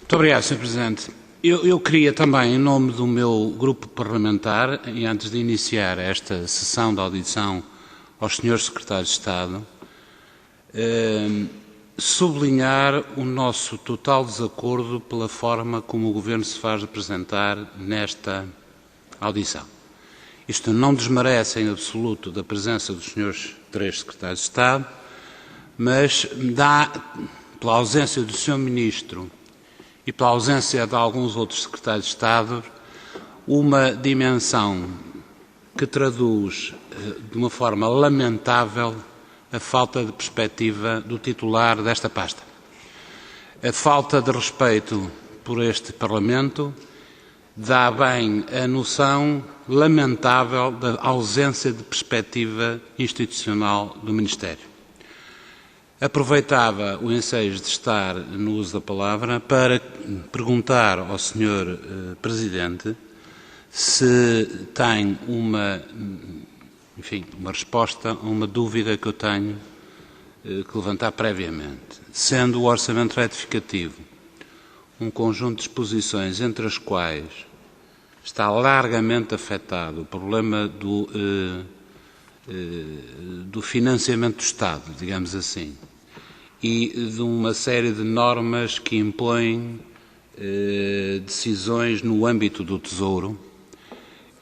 Muito obrigado, Sr. Presidente. Eu queria também, em nome do meu grupo parlamentar, e antes de iniciar esta sessão de audição aos Srs. Secretários de Estado, sublinhar o nosso total desacordo pela forma como o Governo se faz apresentar nesta audição. Isto não desmerece em absoluto da presença dos Srs. 3 Secretários de Estado, mas dá, pela ausência do Sr. Ministro e pela ausência de alguns outros Secretários de Estado, uma dimensão que traduz de uma forma lamentável a falta de perspectiva do titular desta pasta. A falta de respeito por este Parlamento dá bem a noção lamentável da ausência de perspectiva institucional do Ministério. Aproveitava o ensejo de estar no uso da palavra para perguntar ao Sr. Presidente se tem uma resposta a uma dúvida que eu tenho que levantar previamente. Sendo o orçamento retificativo um conjunto de disposições entre as quais está largamente afetado o problema do financiamento do Estado, digamos assim, e de uma série de normas que impõem decisões no âmbito do Tesouro,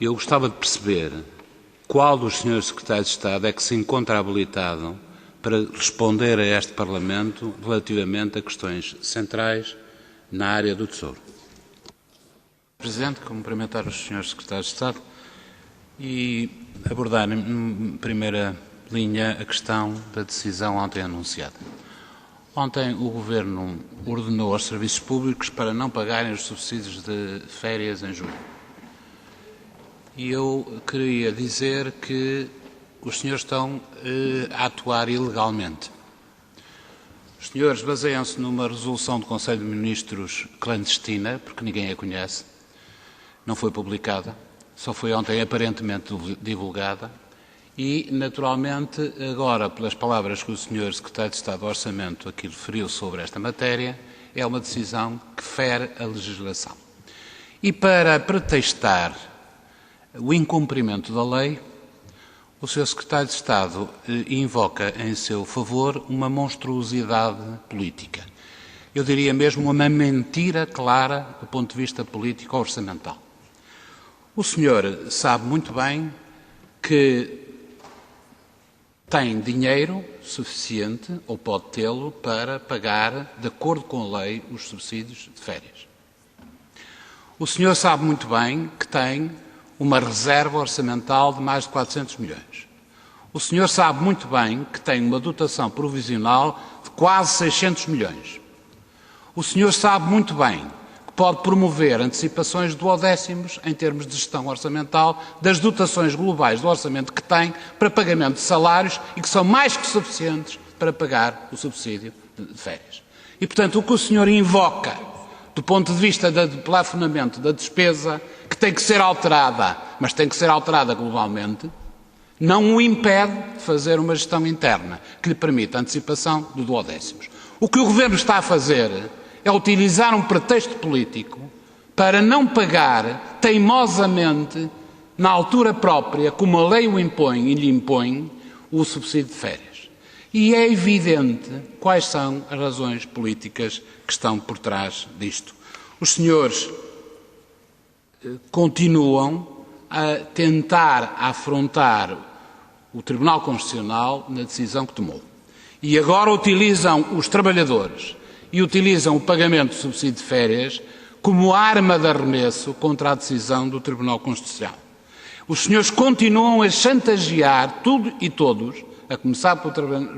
eu gostava de perceber qual dos Srs. Secretários de Estado é que se encontra habilitado para responder a este Parlamento relativamente a questões centrais na área do Tesouro. Presidente, cumprimentar os Srs. Secretários de Estado e abordar em primeira linha a questão da decisão ontem anunciada. Ontem o Governo ordenou aos serviços públicos para não pagarem os subsídios de férias em julho. E eu queria dizer que os senhores estão a atuar ilegalmente. Os senhores baseiam-se numa resolução do Conselho de Ministros clandestina, porque ninguém a conhece, não foi publicada, só foi ontem aparentemente divulgada, e, naturalmente, agora, pelas palavras que o Sr. Secretário de Estado do Orçamento aqui referiu sobre esta matéria, é uma decisão que fere a legislação. E para pretextar o incumprimento da lei, o Sr. Secretário de Estado invoca em seu favor uma monstruosidade política. Eu diria mesmo uma mentira clara do ponto de vista político-orçamental. O senhor sabe muito bem que tem dinheiro suficiente, ou pode tê-lo, para pagar, de acordo com a lei, os subsídios de férias. O senhor sabe muito bem que tem uma reserva orçamental de mais de 400 milhões. O senhor sabe muito bem que tem uma dotação provisional de quase 600 milhões. O senhor sabe muito bem que pode promover antecipações duodécimos em termos de gestão orçamental das dotações globais do orçamento que tem para pagamento de salários e que são mais que suficientes para pagar o subsídio de férias. E, portanto, o que o senhor invoca do ponto de vista do plafonamento da despesa, que tem que ser alterada, mas tem que ser alterada globalmente, não o impede de fazer uma gestão interna que lhe permita a antecipação de duodécimos. O que o Governo está a fazer é utilizar um pretexto político para não pagar teimosamente, na altura própria, como a lei o impõe e lhe impõe, o subsídio de férias. E é evidente quais são as razões políticas que estão por trás disto. Os senhores continuam a tentar afrontar o Tribunal Constitucional na decisão que tomou. E agora utilizam os trabalhadores e utilizam o pagamento do subsídio de férias como arma de arremesso contra a decisão do Tribunal Constitucional. Os senhores continuam a chantagear tudo e todos, a começar pelo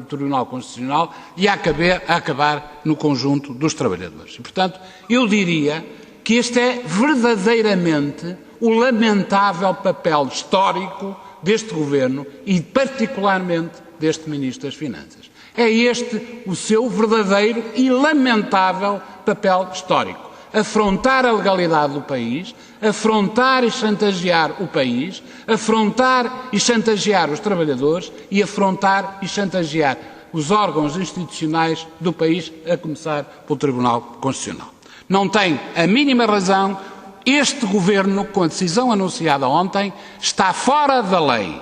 Tribunal Constitucional e a acabar no conjunto dos trabalhadores. E, portanto, eu diria que este é verdadeiramente o lamentável papel histórico deste Governo e, particularmente, deste Ministro das Finanças. É este o seu verdadeiro e lamentável papel histórico. Afrontar a legalidade do país, afrontar e chantagear o país, afrontar e chantagear os trabalhadores e afrontar e chantagear os órgãos institucionais do país, a começar pelo Tribunal Constitucional. Não tem a mínima razão. Este Governo, com a decisão anunciada ontem, está fora da lei.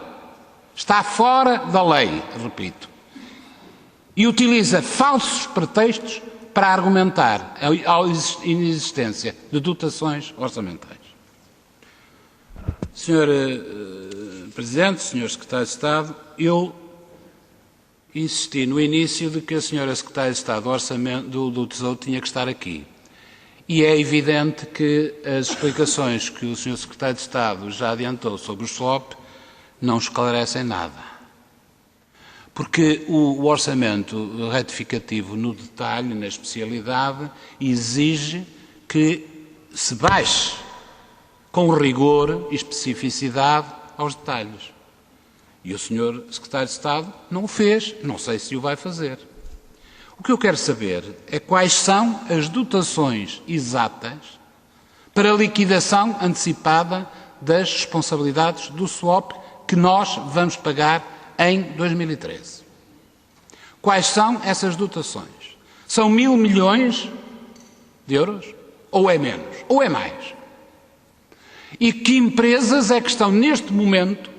Está fora da lei, repito. E utiliza falsos pretextos para argumentar a inexistência de dotações orçamentais. Senhor Presidente, Senhor Secretário de Estado, eu insisti no início de que a Senhora Secretária de Estado do Tesouro tinha que estar aqui. E é evidente que as explicações que o Sr. Secretário de Estado já adiantou sobre o SWOP não esclarecem nada. Porque o orçamento retificativo no detalhe, na especialidade, exige que se baixe com rigor e especificidade aos detalhes. E o Sr. Secretário de Estado não o fez, não sei se o vai fazer. O que eu quero saber é quais são as dotações exatas para a liquidação antecipada das responsabilidades do SWOP que nós vamos pagar em 2013. Quais são essas dotações? São 1.000 milhões de euros? Ou é menos? Ou é mais? E que empresas é que estão neste momento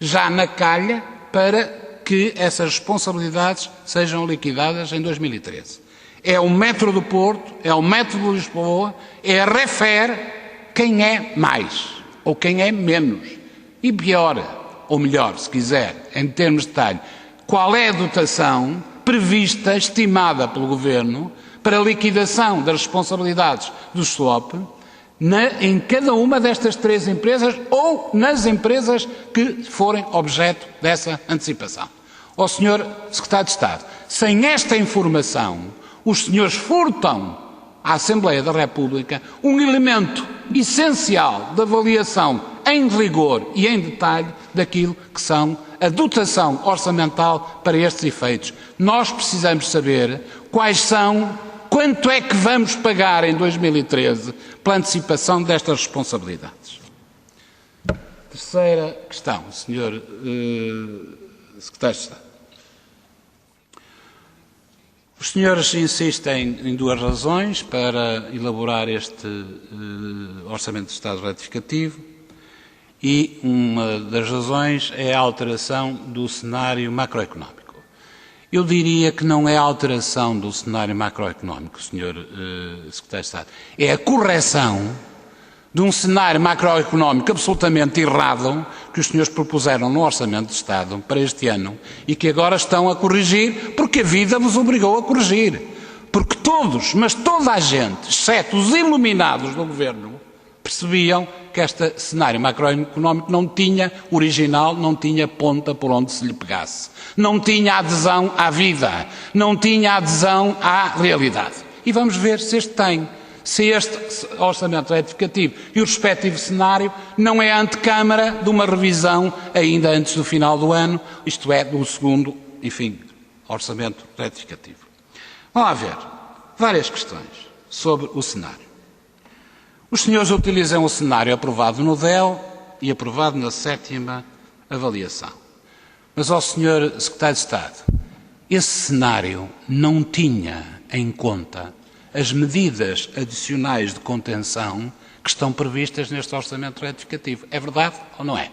já na calha para que essas responsabilidades sejam liquidadas em 2013? É o Metro do Porto, é o Metro de Lisboa, é a Refer quem é mais ou quem é menos. E pior, ou melhor, se quiser, em termos de detalhe, qual é a dotação prevista, estimada pelo Governo, para a liquidação das responsabilidades do SWOP em cada uma destas três empresas ou nas empresas que forem objeto dessa antecipação. Ó Sr. Secretário de Estado, sem esta informação, os senhores furtam à Assembleia da República um elemento essencial de avaliação em rigor e em detalhe daquilo que são a dotação orçamental para estes efeitos. Nós precisamos saber quanto é que vamos pagar em 2013 pela antecipação destas responsabilidades. Terceira questão, Sr. Secretário de Estado. Os senhores insistem em duas razões para elaborar este Orçamento de Estado retificativo e uma das razões é a alteração do cenário macroeconómico. Eu diria que não é a alteração do cenário macroeconómico, Sr. Secretário de Estado, é a correção de um cenário macroeconómico absolutamente errado que os senhores propuseram no Orçamento de Estado para este ano e que agora estão a corrigir porque a vida vos obrigou a corrigir. Porque todos, mas toda a gente, exceto os iluminados do Governo, percebiam que este cenário macroeconómico não tinha original, não tinha ponta por onde se lhe pegasse. Não tinha adesão à vida, não tinha adesão à realidade. E vamos ver se este tem. Se este orçamento retificativo e o respectivo cenário não é a antecâmara de uma revisão ainda antes do final do ano, isto é, do segundo, enfim, orçamento retificativo. Vamos lá ver várias questões sobre o cenário. Os senhores utilizam o cenário aprovado no DEL e aprovado na 7ª avaliação. Mas, ao Sr. Secretário de Estado, esse cenário não tinha em conta as medidas adicionais de contenção que estão previstas neste orçamento retificativo. É verdade ou não é?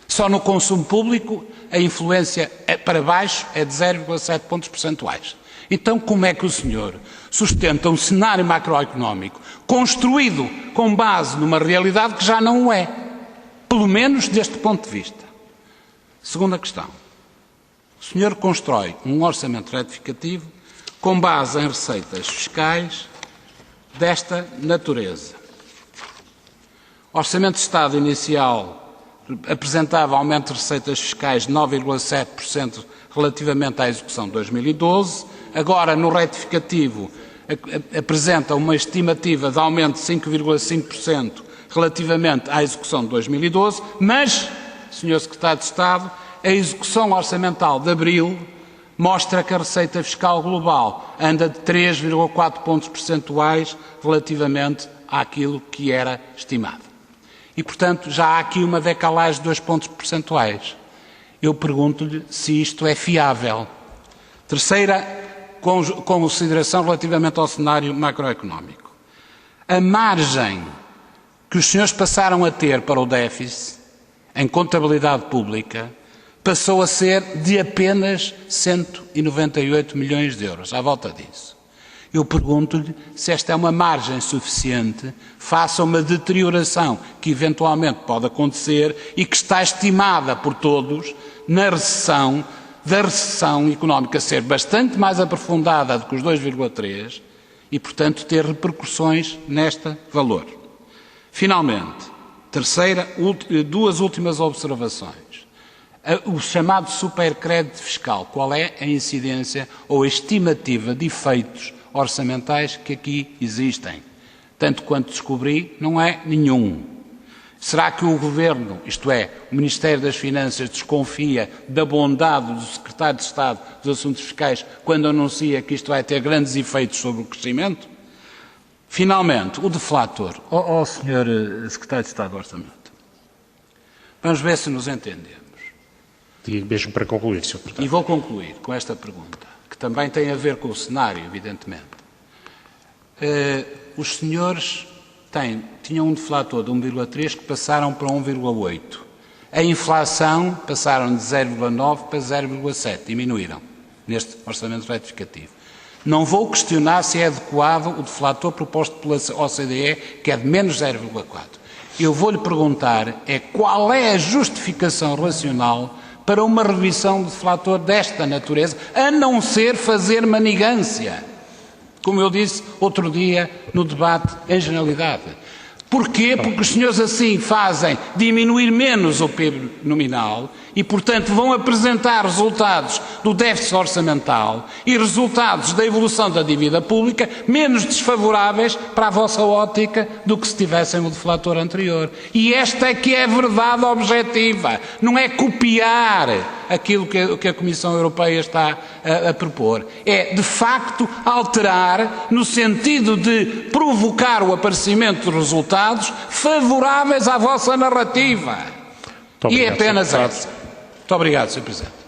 Só no consumo público a influência para baixo é de 0,7 pontos percentuais. Então, como é que o senhor sustenta um cenário macroeconómico construído com base numa realidade que já não o é? Pelo menos deste ponto de vista. Segunda questão. O senhor constrói um orçamento retificativo com base em receitas fiscais desta natureza. O Orçamento de Estado inicial apresentava aumento de receitas fiscais de 9,7% relativamente à execução de 2012. Agora, no retificativo, apresenta uma estimativa de aumento de 5,5% relativamente à execução de 2012, mas, Sr. Secretário de Estado, a execução orçamental de abril mostra que a receita fiscal global anda de 3,4 pontos percentuais relativamente àquilo que era estimado. E, portanto, já há aqui uma decalagem de 2 pontos percentuais. Eu pergunto-lhe se isto é fiável. Terceira consideração relativamente ao cenário macroeconómico. A margem que os senhores passaram a ter para o déficit em contabilidade pública passou a ser de apenas 198 milhões de euros, à volta disso. Eu pergunto-lhe se esta é uma margem suficiente face a uma deterioração que eventualmente pode acontecer e que está estimada por todos na recessão, da recessão económica ser bastante mais aprofundada do que os 2,3 e, portanto, ter repercussões neste valor. Finalmente, duas últimas observações. O chamado supercrédito fiscal, qual é a incidência ou a estimativa de efeitos orçamentais que aqui existem? Tanto quanto descobri, não é nenhum. Será que o Governo, isto é, o Ministério das Finanças, desconfia da bondade do Secretário de Estado dos Assuntos Fiscais quando anuncia que isto vai ter grandes efeitos sobre o crescimento? Finalmente, o deflator. Sr. Secretário de Estado do Orçamento, vamos ver se nos entendemos. E mesmo para concluir, Sr. Deputado. E vou concluir com esta pergunta, que também tem a ver com o cenário, evidentemente. Os senhores tinham um deflator de 1,3 que passaram para 1,8. A inflação passaram de 0,9 para 0,7, diminuíram neste orçamento retificativo. Não vou questionar se é adequado o deflator proposto pela OCDE, que é de menos 0,4. Eu vou-lhe perguntar qual é a justificação racional para uma revisão de deflator desta natureza, a não ser fazer manigância, como eu disse outro dia no debate em generalidade. Porquê? Porque os senhores assim fazem diminuir menos o PIB nominal e, portanto, vão apresentar resultados do déficit orçamental e resultados da evolução da dívida pública menos desfavoráveis para a vossa ótica do que se tivessem o deflator anterior. E esta é que é a verdade objetiva, não é copiar aquilo que a Comissão Europeia está a propor. É, de facto, alterar no sentido de provocar o aparecimento de resultados favoráveis à vossa narrativa. E é apenas essa. Muito obrigado, Sr. Presidente.